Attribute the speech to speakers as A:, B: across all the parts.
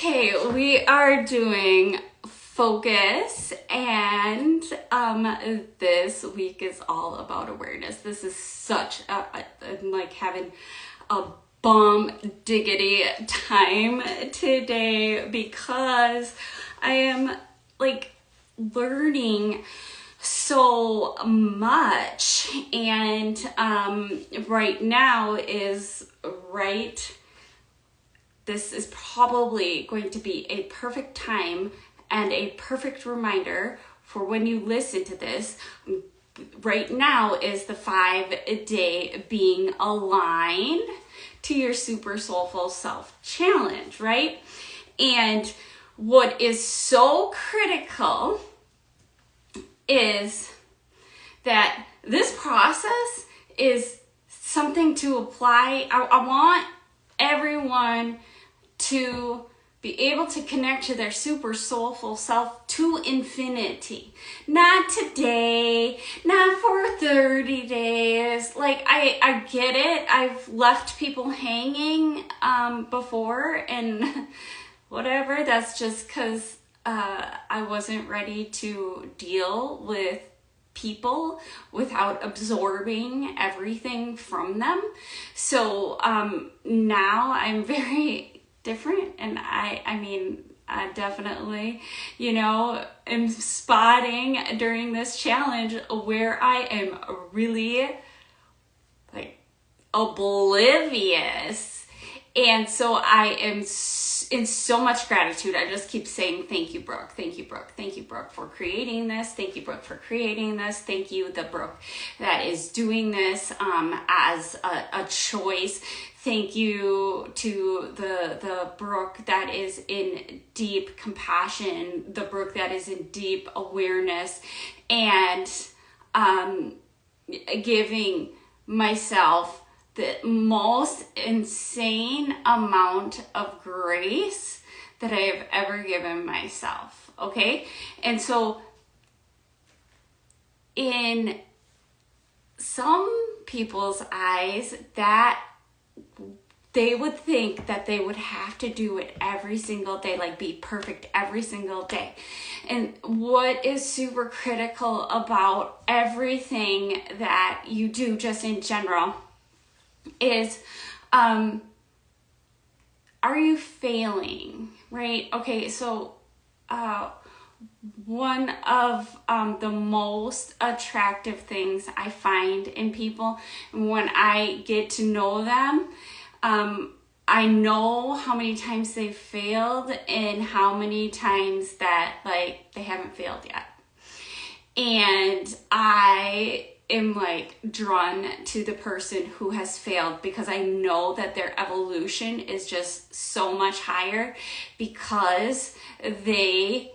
A: Okay, we are doing focus, and this week is all about awareness. This is such I'm like having a bomb diggity time today because I am like learning so much, and right now is right. This is probably going to be a perfect time and a perfect reminder for when you listen to this. Right now is the 5-day being aligned to your super soulful self challenge, right? And what is so critical is that this process is something to apply. I want everyone to be able to connect to their super soulful self to infinity. Not today, not for 30 days. Like, I get it. I've left people hanging before and whatever. That's just because I wasn't ready to deal with people without absorbing everything from them. So now I'm very different, and I definitely, am spotting during this challenge where I am really like oblivious. And so I am in so much gratitude. I just keep saying, thank you, Brooke. Thank you, Brooke. Thank you, Brooke, for creating this. Thank you, Brooke, for creating this. Thank you, the Brooke that is doing this as a choice. Thank you to the Brooke that is in deep compassion, the Brooke that is in deep awareness, and giving myself the most insane amount of grace that I have ever given myself, okay? And so in some people's eyes, that they would think that they would have to do it every single day, like be perfect every single day. And what is super critical about everything that you do, just in general, is are you failing, right? Okay, so one of the most attractive things I find in people when I get to know them, I know how many times they've failed and how many times that like they haven't failed yet. And I am like drawn to the person who has failed because I know that their evolution is just so much higher because they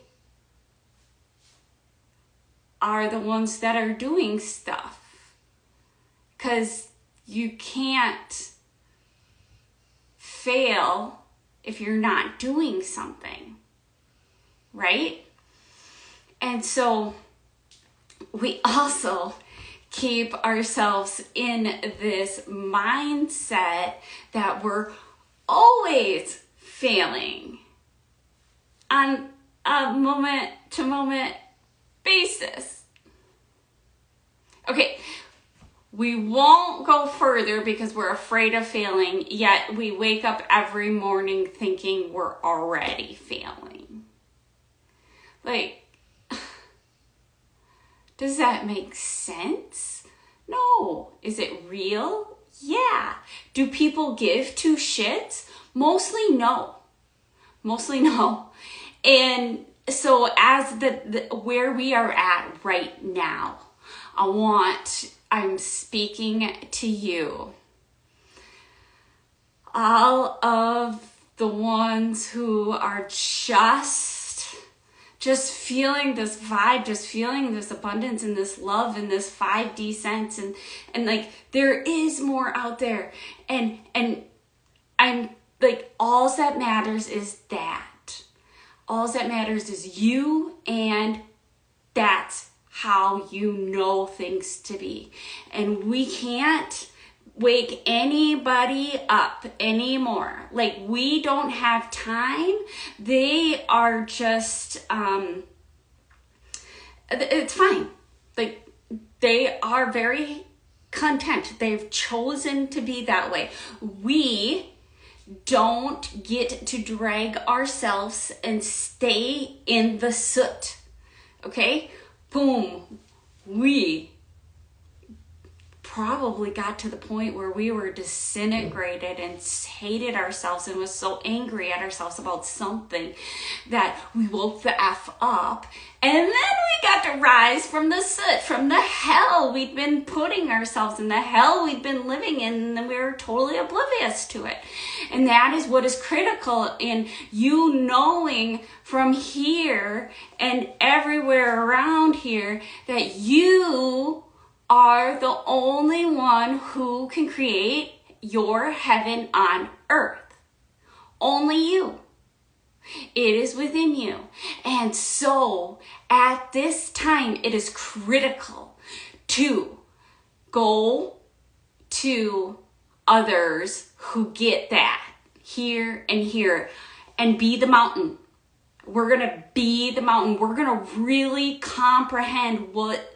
A: are the ones that are doing stuff. Because you can't fail if you're not doing something, right? And so we also keep ourselves in this mindset that we're always failing on a moment-to-moment basis. Okay, we won't go further because we're afraid of failing, yet we wake up every morning thinking we're already failing. Like, does that make sense? No. Is it real? Yeah. Do people give two shits? Mostly no. Mostly no. And so as the where we are at right now, I'm speaking to you. All of the ones who are just feeling this vibe, just feeling this abundance and this love and this 5D sense, and like there is more out there, and I'm like, all that matters is that. All that matters is you, and that's how you know things to be. And we can't wake anybody up anymore. Like, we don't have time. They are just, it's fine. Like, they are very content. They've chosen to be that way. We don't get to drag ourselves and stay in the soot. Okay? Boom. We probably got to the point where we were disintegrated and hated ourselves and was so angry at ourselves about something that we woke the F up. And then we got to rise from the soot, from the hell we'd been putting ourselves in, the hell we'd been living in, and then we were totally oblivious to it. And that is what is critical in you knowing from here and everywhere around here that you are the only one who can create your heaven on earth. Only you. It is within you. And so at this time, it is critical to go to others who get that here and here and be the mountain. We're going to be the mountain. We're going to really comprehend what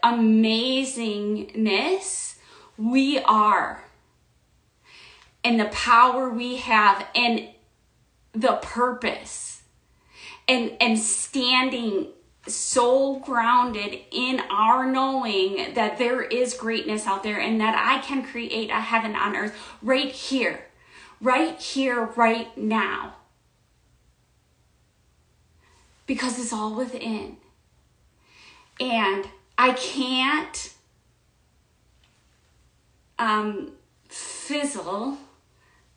A: amazingness we are and the power we have and the purpose and standing so grounded in our knowing that there is greatness out there and that I can create a heaven on earth right here, right now. Because it's all within. And I can't fizzle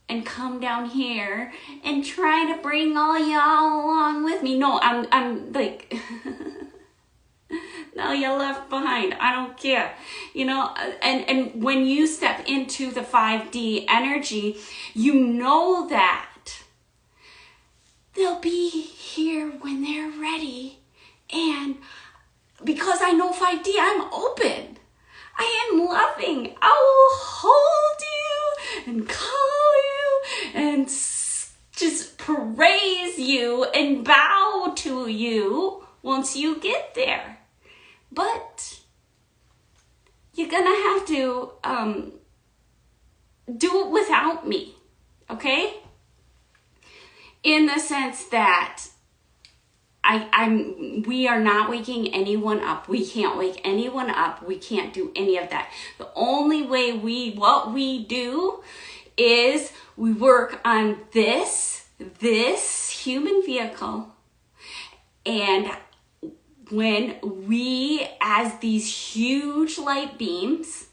A: and come down here and try to bring all y'all along with me. No, I'm like, no, you're left behind. I don't care. You know, and when you step into the 5D energy, you know that they'll be here when they're ready. And because I know 5D, I'm open. I am loving. I will hold you and call you and just praise you and bow to you once you get there. But you're going to have to do it without me, okay? In the sense that we are not waking anyone up. We can't wake anyone up. We can't do any of that. The only way what we do is we work on this human vehicle. And when we, as these huge light beams,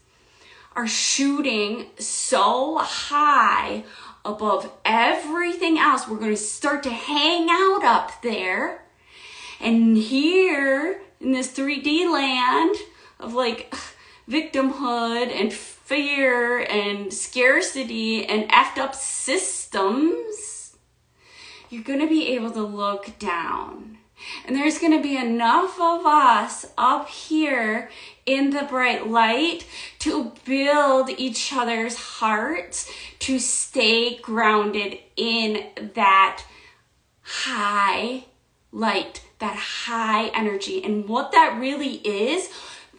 A: are shooting so high above everything else, we're going to start to hang out up there. And here in this 3D land of like victimhood and fear and scarcity and effed up systems, you're going to be able to look down. And there's going to be enough of us up here in the bright light to build each other's hearts, to stay grounded in that high light, that high energy. And what that really is,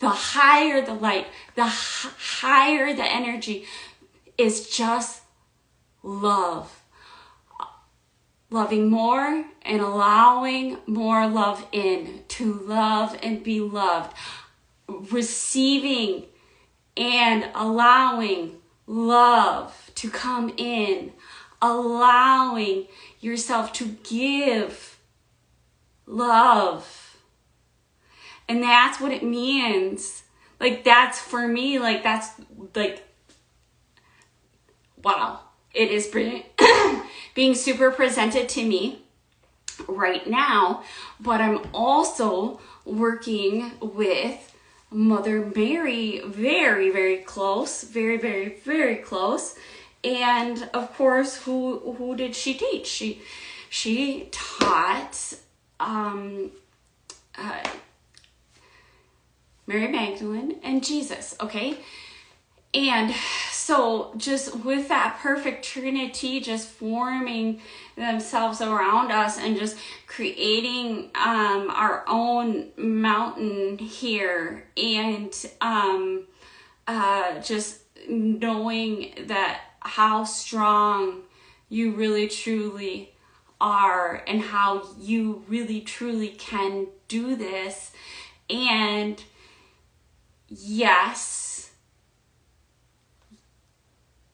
A: the higher the light, the higher the energy, is just love. Loving more and allowing more love in, to love and be loved. Receiving and allowing love to come in. Allowing yourself to give love. And that's what it means. Like, that's for me, like, that's like, wow. It is being super presented to me right now, but I'm also working with Mother Mary very, very close, very, very, very close. And of course, who did she teach? She taught Mary Magdalene and Jesus, okay? And so just with that perfect Trinity just forming themselves around us and just creating our own mountain here, and just knowing that how strong you really truly are and how you really truly can do this. And yes,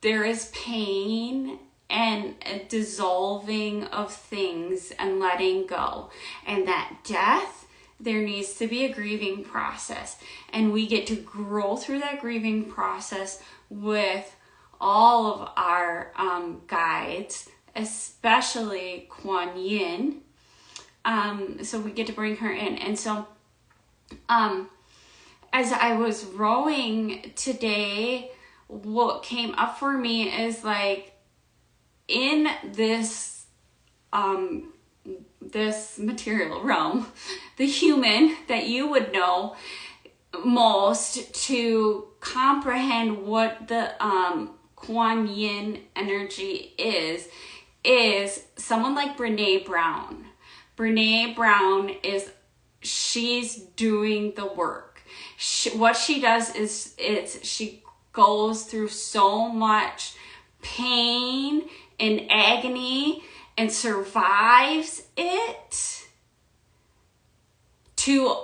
A: there is pain and a dissolving of things and letting go. And that death, there needs to be a grieving process. And we get to grow through that grieving process with all of our guides, especially Kuan Yin. So we get to bring her in. And so as I was rowing today, what came up for me is like, in this this material realm, the human that you would know most to comprehend what the Kuan Yin energy is someone like Brene Brown. Brene Brown she's doing the work. What she does is she goes through so much pain and agony and survives it to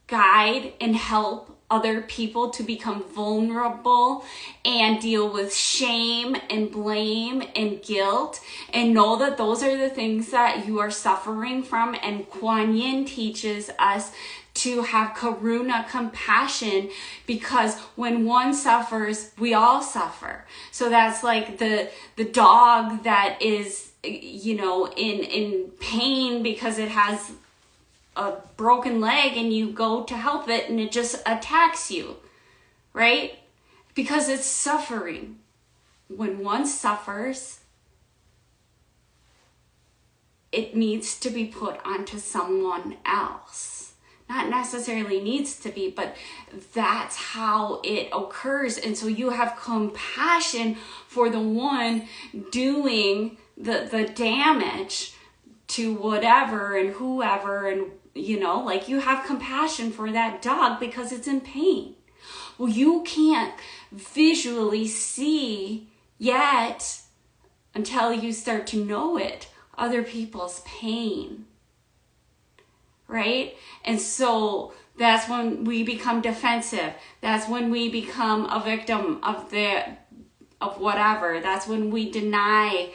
A: guide and help other people to become vulnerable and deal with shame and blame and guilt, and know that those are the things that you are suffering from. And Kuan Yin teaches us to have karuna, compassion, because when one suffers, we all suffer. So that's like the dog that is, in pain because it has a broken leg, and you go to help it and it just attacks you, right? Because it's suffering. When one suffers, it needs to be put onto someone else. Not necessarily needs to be, but that's how it occurs. And so you have compassion for the one doing the damage to whatever and whoever, and like you have compassion for that dog because it's in pain. Well, you can't visually see yet, until you start to know it, other people's pain. Right? And so that's when we become defensive. That's when we become a victim of whatever. That's when we deny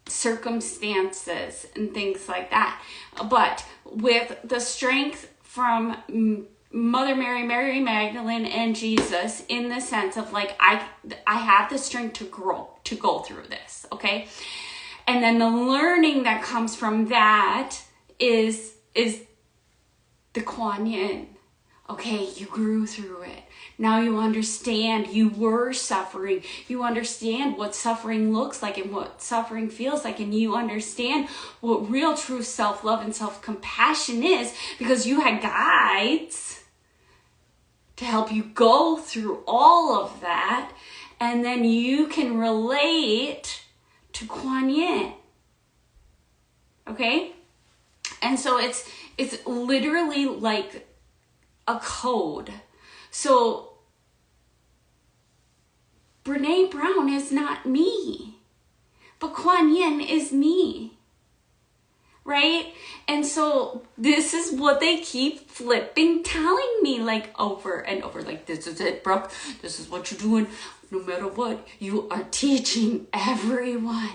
A: circumstances and things like that. But with the strength from Mother Mary, Mary Magdalene, and Jesus, in the sense of like, I have the strength to go through this, okay? And then the learning that comes from that is the Kuan Yin. Okay, you grew through it. Now you understand you were suffering. You understand what suffering looks like and what suffering feels like. And you understand what real true self-love and self-compassion is, because you had guides to help you go through all of that. And then you can relate to Kuan Yin. Okay? And so it's literally like a code. So Brene Brown is not me, but Kuan Yin is me, right? And so this is what they keep flipping telling me, like over and over, like, this is it, Brooke. This is what you're doing. No matter what, you are teaching everyone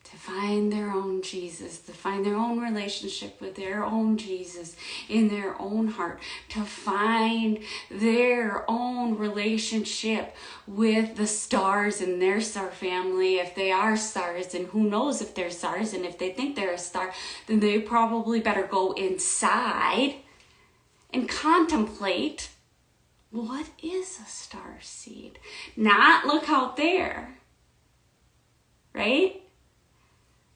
A: to find their own Jesus, to find their own relationship with their own Jesus in their own heart, to find their own relationship with the stars in their star family, if they are stars, and who knows if they're stars, and if they think they're a star, then they probably better go inside and contemplate, what is a star seed? Not look out there, right?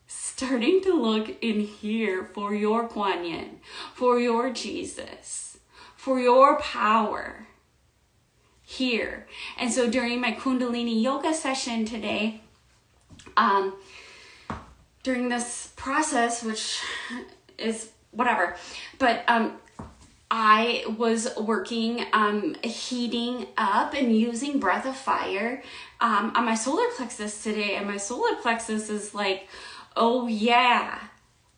A: Starting to look in here for your Kuan Yin, for your Jesus, for your power, here. And so during my Kundalini yoga session today, during this process, which is whatever, but I was working, heating up and using breath of fire on my solar plexus today. And my solar plexus is like, oh yeah,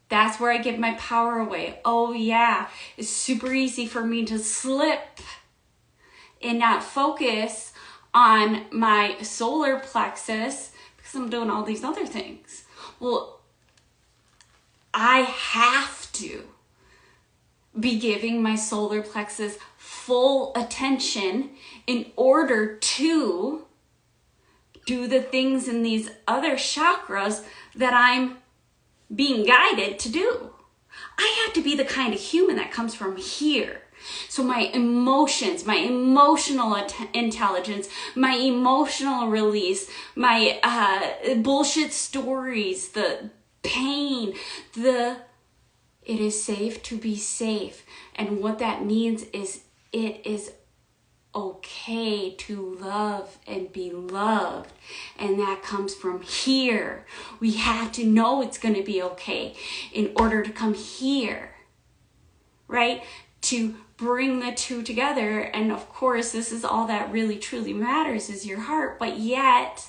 A: that's where I give my power away. Oh yeah, it's super easy for me to slip and not focus on my solar plexus because I'm doing all these other things. Well, I have to be giving my solar plexus full attention in order to do the things in these other chakras that I'm being guided to do. I have to be the kind of human that comes from here. So my emotions, my emotional intelligence, my emotional release, my bullshit stories, the pain, it is safe to be safe. And what that means is it is okay to love and be loved. And that comes from here. We have to know it's going to be okay in order to come here, right? To bring the two together. And of course, this is all that really truly matters is your heart. But yet,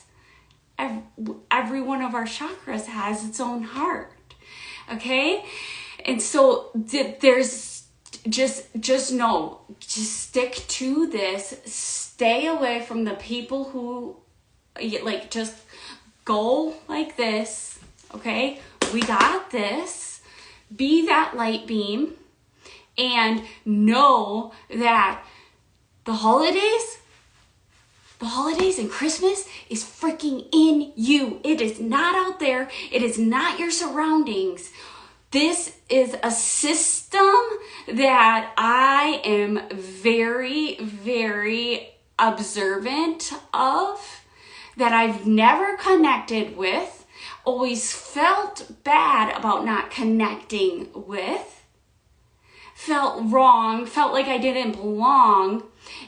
A: every one of our chakras has its own heart. Okay? And so there's just know, just stick to this. Stay away from the people who like just go like this. Okay? We got this. Be that light beam and know that the holidays and Christmas is freaking in you. It is not out there. It is not your surroundings. This is a system that I am very, very observant of, that I've never connected with, always felt bad about not connecting with, felt wrong, felt like I didn't belong.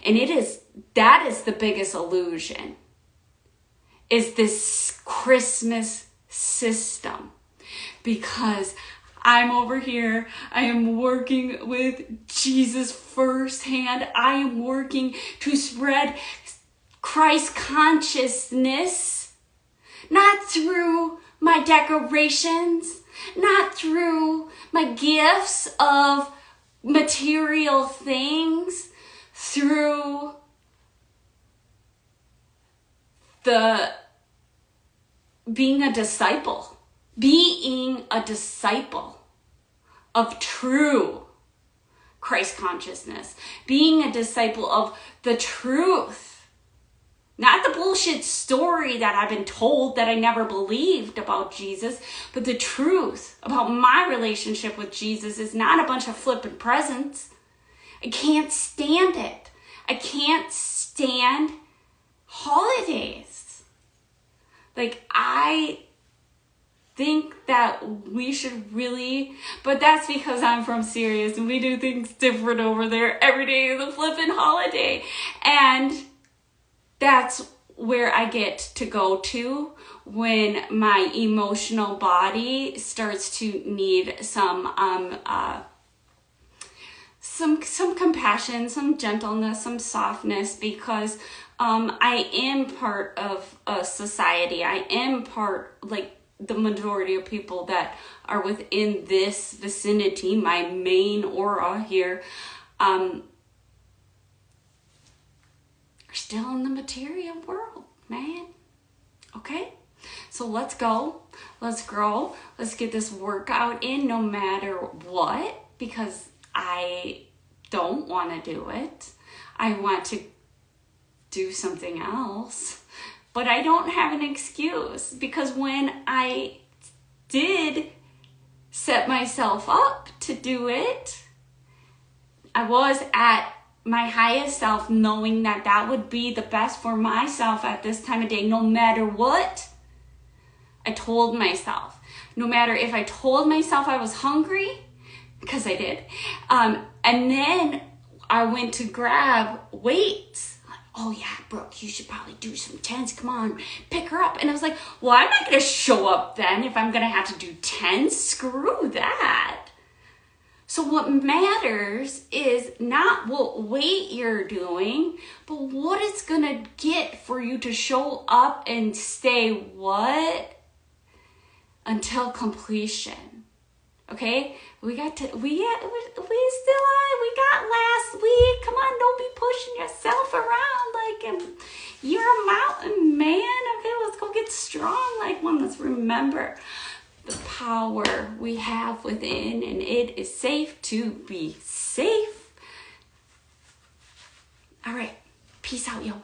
A: And that is the biggest illusion, is this Christmas system. Because I'm over here, I am working with Jesus firsthand. I am working to spread Christ consciousness, not through my decorations, not through my gifts of material things, through being a disciple of true Christ consciousness, being a disciple of the truth, not the bullshit story that I've been told that I never believed about Jesus, but the truth about my relationship with Jesus is not a bunch of flippant presents. I can't stand it. I can't stand holidays. Like, I think that we should really, but that's because I'm from Sirius and we do things different over there. Every day is a flippin' holiday. And that's where I get to go to when my emotional body starts to need some compassion, some gentleness, some softness, because I am part of a society. I am part, like, the majority of people that are within this vicinity, my main aura here, are still in the material world, man. Okay? So let's go. Let's grow. Let's get this workout in no matter what, because I don't want to do it. I want to do something else. But I don't have an excuse, because when I did set myself up to do it, I was at my highest self, knowing that that would be the best for myself at this time of day, no matter what. I told myself, no matter if I told myself I was hungry, because I did, and then I went to grab weights. oh yeah, Brooke, you should probably do some 10s. Come on, pick her up. And I was like, well, I'm not going to show up then if I'm going to have to do 10s. Screw that. So what matters is not what weight you're doing, but what it's going to get for you to show up and stay what? Until completion. Okay? We got last week. Come on, don't be pushing yourself around like you're a mountain, man. Okay, let's go get strong like one. Let's remember the power we have within, and it is safe to be safe. All right. Peace out, yo.